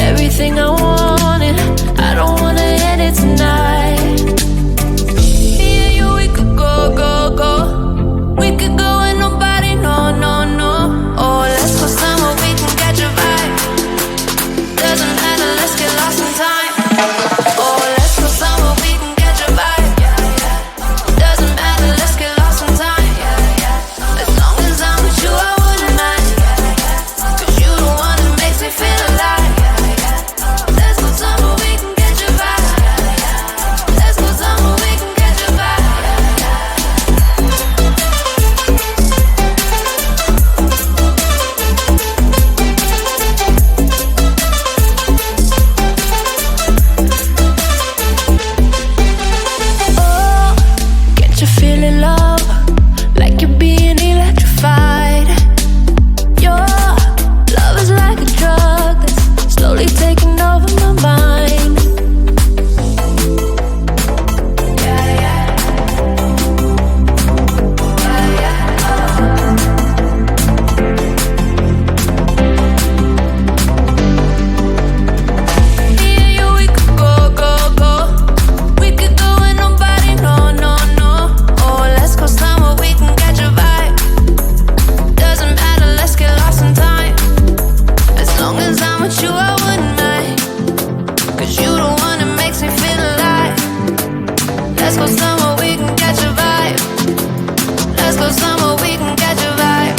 everything I wanted. I don't wanna end it tonight. Me and you, we could go, go, go. We could go and nobody, no, no, no. Oh, let's go somewhere we can catch a vibe. Doesn't matter, let's get lost in time. Oh, let's go somewhere we can catch a vibe. Doesn't matter, let's get lost in time. As long as I'm with you, I wouldn't mind. 'Cause you the one that makes me feel alive. Let's go somewhere we can catch a vibe. Let's go somewhere we can catch a vibe. Oh, can't you feel it, love? Like you're being electrified. Your love is like a drug that's slowly taking over my mind. Yeah, yeah. Yeah, yeah. Me and you, we could go, go, go. We could go and nobody, no, no, no. Oh, let's go somewhere we can catch a vibe. Doesn't matter, let's get lost in time. As long as I'm with you, I wouldn't mind. 'Cause you the one that makes me feel alive. Let's go somewhere we can catch a vibe. Let's go somewhere we can catch a vibe.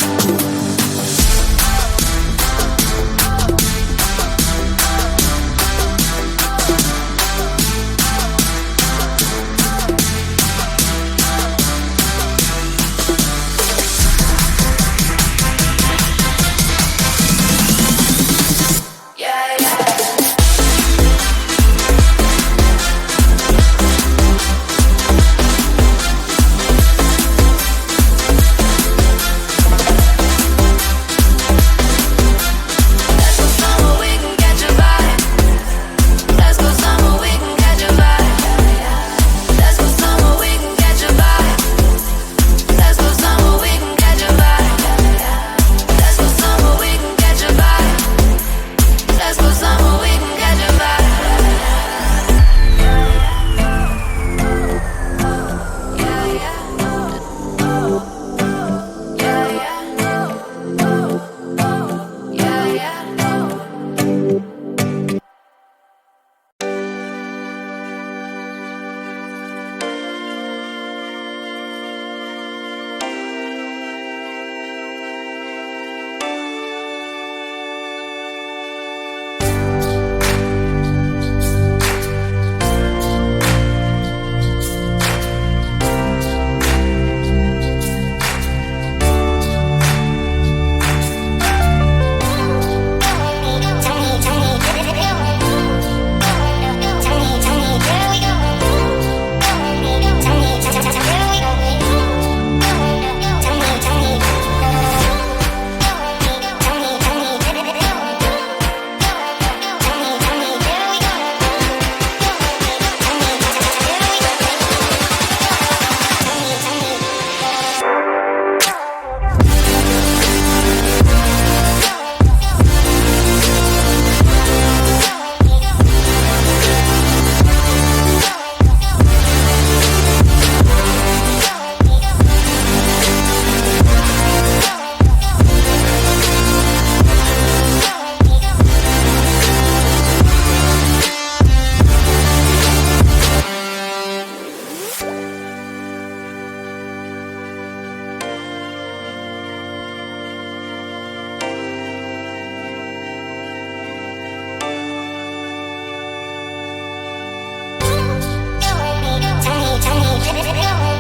Yeah, yeah. Let's go somewhere we can catch a vibe. Let's go somewhere we can catch a vibe. Let's go somewhere we can catch a vibe. Let's go somewhere we can catch a vibe. Let's go somewhere we can catch a vibe. Let's go somewhere we can catch a vibe. Yeah, yeah. Yeah, yeah. Yeah, yeah. Tell me,